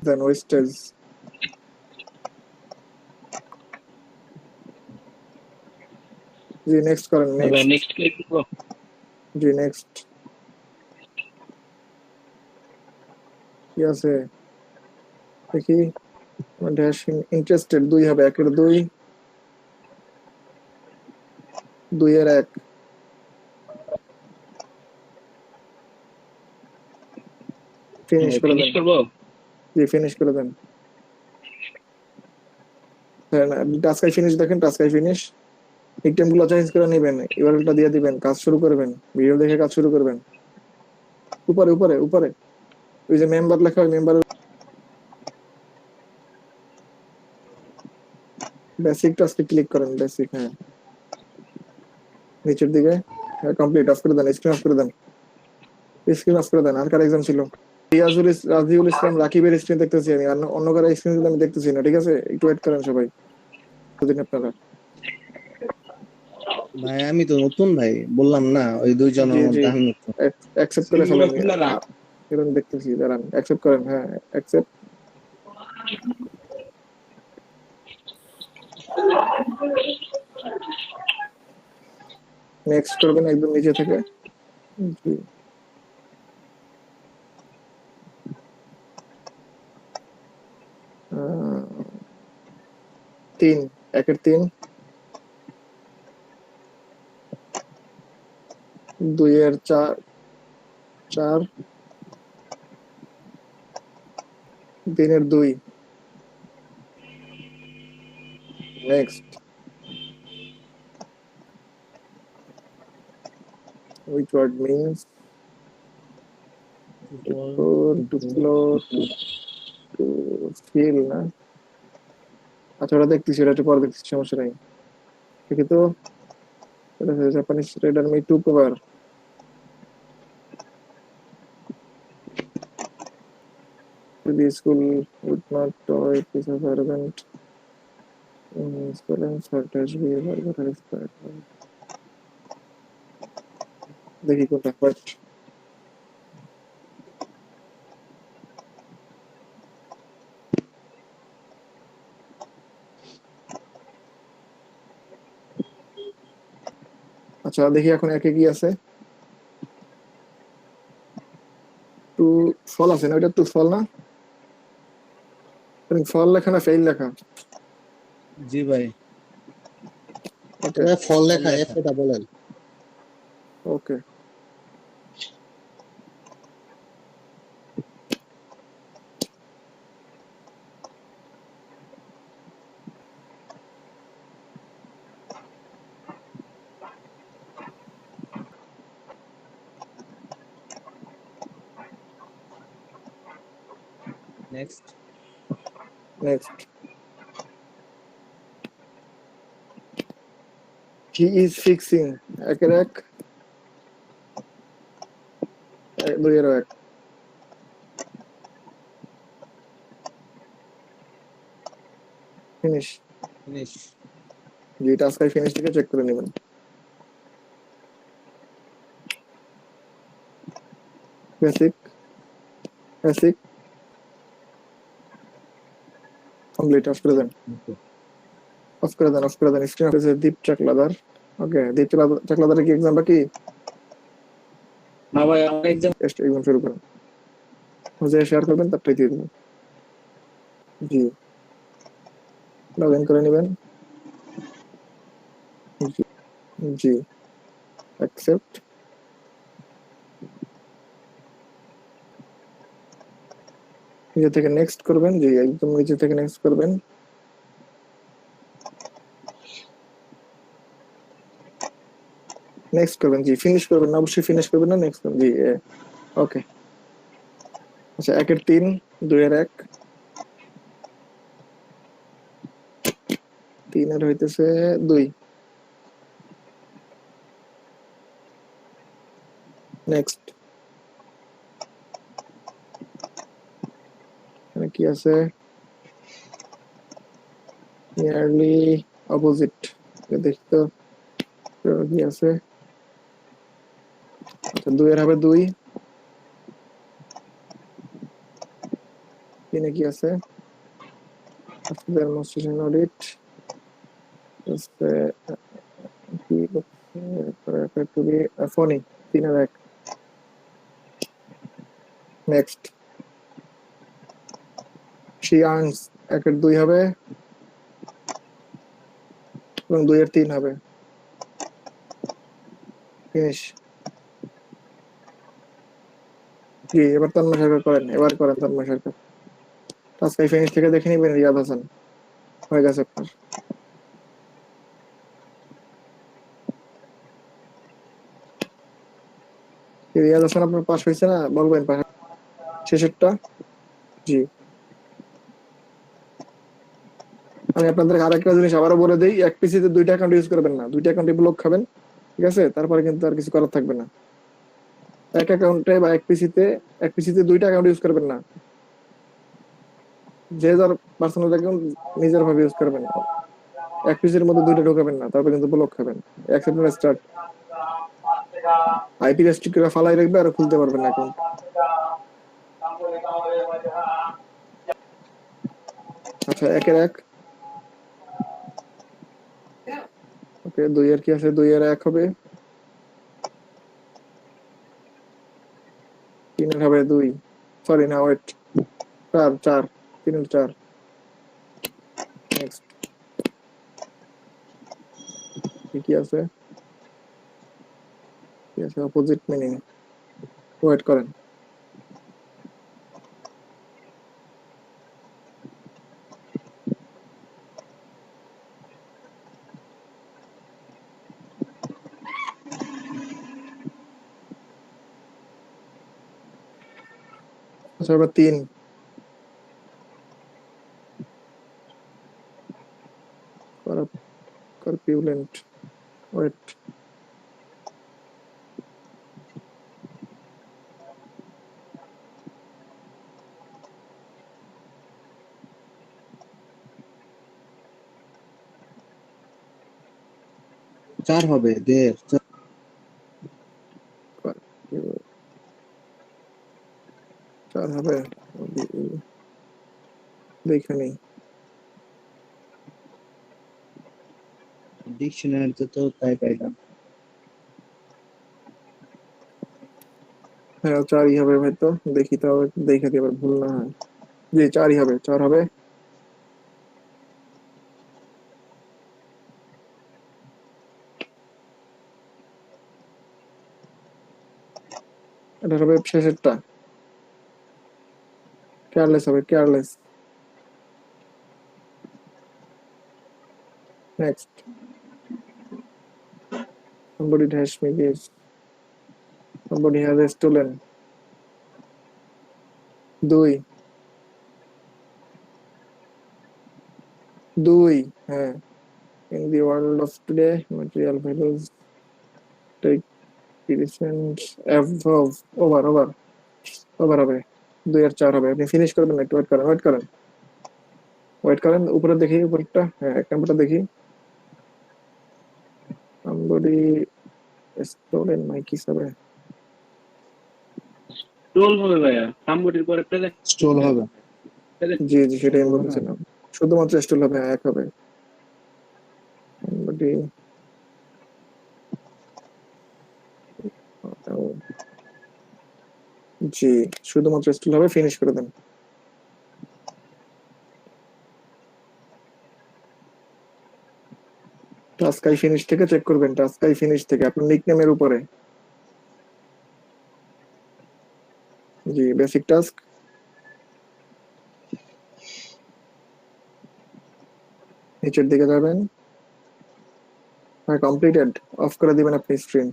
Then wastage. জি next করেন, next. Next কে করব? জি next. কি আছে দেখি। ড্যাশ ইন্টারেস্টেড 2 হবে, 1 এর 2, 2 এর 1। ফিনিশ করে ফিনিশ দেন। করব? জি ফিনিশ করে দেন। টাস্কাই ফিনিশ দেখেন, টাস্কাই ফিনিশ। আইটেম গুলো চেঞ্জ করে নেবেন, ইউআরএলটা দিয়ে দিবেন, কাজ শুরু করবেন, ভিডিও দেখে কাজ শুরু করবেন। উপরে উপরে উপরে ওই যে মেম্বার লেখা, ওই মেম্বার বেসিক টাস্কে ক্লিক করেন, বেসিক। হ্যাঁ নিচের দিকে কমপ্লিট অফ করে দেন, স্ক্রিন অফ করে দেন, স্ক্রিন অফ করে দেন। আর কার এক্সাম ছিল? রাজিউল ইসলাম রাকিবের স্ক্রিন দেখতেছি আমি, আর অন্য কারো স্ক্রিন আমি দেখতেছি না। ঠিক আছে, একটু ওয়েট করেন সবাই, বুঝলেন আপনারা। ভাই আমি তো নতুন ভাই, বললাম না ওই জি দুইজনের জি মধ্যে আমি নতুন। অ্যাকসেপ্ট করে ফেলেন। এরকম দেখতেছি, দাঁড়ান অ্যাকসেপ্ট করেন। হ্যাঁ অ্যাকসেপ্ট। নেক্সট করবেন একদম নিচে থেকে। জি 3, 1 এর 3, 2 এর 4, 4, 3 এর 2। Next. which word means to flow to feel না। আচ্ছা ওটা দেখতেছি, ওটা একটু পরে দেখতেছি, সমস্যা নাই। দেখি তো, এটা Japanese trader me to cover. The school would not tolerate this environment. Students are touched behavior that are inspired. দেখি কোনটা ফার্স্ট। আচ্ছা দেখি এখন একে কি আছে। টু ফল আছে না, ওইটা টু ফল না? ফল লেখা না ফেইল লেখা? জি ভাই, ওকে ফল লেখা, এফ এটা বলেন। Okay. Next. Next. He is fixing 1 এর 1, 2 এর 1। ফিনিশ। ফিনিশ। জি টাস্কাই ফিনিশ থেকে চেক করে নেবেন। Basic, basic complete. অফ করে দেন, অফ করে দেন, অফ করে দেন। স্ক্রিন অফ দীপ চাকলাদার। ওকে দীপ চাকলাদারের কি এক্সাম বাকি? না ভাই আমার এক্সাম এক্সাম শুরু করেন, যে শেয়ার করবেন তারটাই দিয়ে দেবেন। জি লগ ইন করে নেবেন। জি জি অ্যাকসেপ্ট। নিচে থেকে নেক্সট করবেন। জি একদম নিচে থেকে নেক্সট করবেন। নেক্সট করবেন, জি ফিনিশ করবেন না, অবশ্যই ফিনিশ করবেন না, নেক্সট করবেন। জি ওকে। আচ্ছা 1 এর 3, 2 এর 1, 3 এর হইতেছে 2। নেক্সট। এখানে কি আছে? Nearly opposite. দেখি তো কি আছে। তো 2 এর হবে 2, 3 এ কি আছে? ডেমনস্ট্রেশন অডিট আছে, কি ফ্যাক্টরি ফোনি 3 এর 1। নেক্সট, she earns 1 এর 2 হবে এবং 2 এর 3 হবে। ফিনিশ। জি, এবার তন্ময় সরকার করেন, এবার করেন তন্ময় সরকার। টাস্ক ফিনিশ থেকে দেখে নিবেন রিয়াদ হাসান হয়ে গেছে আপনার। রিয়াদ হাসান আপনার পাস হয়েছে না বলবেন পাস শেষেরটা। জি, আমি আপনাদের আরেকটা জিনিস আবারও বলে দিই, এক পিসিতে 2টা অ্যাকাউন্ট ইউজ করবেন না, 2টা অ্যাকাউন্টে ব্লক খাবেন, ঠিক আছে? তারপরে কিন্তু আর কিছু করার থাকবে না। এক অ্যাকাউন্টে বা এক পিসিতে 2টা অ্যাকাউন্ট ইউজ করবেন না। যে যার পার্সোনাল অ্যাকাউন্ট নিজের ভাবে ইউজ করবেন, এক পিসির মধ্যে 2টা ঢোকাবেন না, তারপরে কিন্তু ব্লক খাবেন। Accept start. আইপি রেস্ট্রিক্ট করে ফালাই রাখবে আর খুলতে পারবেন না অ্যাকাউন্ট। আচ্ছা, 1 এর 1। ওকে, 2 এর কি আছে? 2 এর 1 হবে, 3 এর হবে 2, সরি না ওয়েট, 4, 4, 3 এর 4। নেক্সট, কি আছে? কি আছে? অপোজিট মিনিং, ওয়েট করেন। আচ্ছা, এবার 3, করপিউলেন্ট, ওয়েট, চার হবে, দেড়। 4 হবে, দেখে নেই। ডিকশনারিতে তো তাই পাইলাম। হ্যাঁ, 4ই হবে হয়তো, দেখি তাও দেখে দিই আবার ভুল না হয়। জি, 4ই হবে, 4 হবে। এটা হবে শেষেরটা, কেয়ারলেস হবে, careless. Next, somebody dash me this, somebody has stolen, 2, 2, হ্যাঁ। in the world of today material values take precedence above, over হবে, 2 আর 4 হবে। আপনি ফিনিশ করবেন না, একটু ওয়েট করেন, উপরে দেখি, উপরটা, হ্যাঁ 1 নম্বরটা দেখি। somebody stolen my কি হবে? টোল হবে ভাইয়া, সামবডির পরে প্রেজেন্ট স্টোল হবে। জি জি, সেটাই আমি বলছিলাম, শুধুমাত্র স্টল হবে, 1 হবে। somebody, জি, শুধুমাত্র স্টল হবে, ফিনিশ করে দেন। টাস্কাই ফিনিশ থেকে চেক করবেন, টাস্কাই ফিনিশ থেকে আপনার নিকনেমের উপরে। জি, বেসিক টাস্ক, নিচের দিকে যাবেন, হ্যাঁ কমপ্লিটেড, অফ করে দিবেন আপনি স্ক্রিন।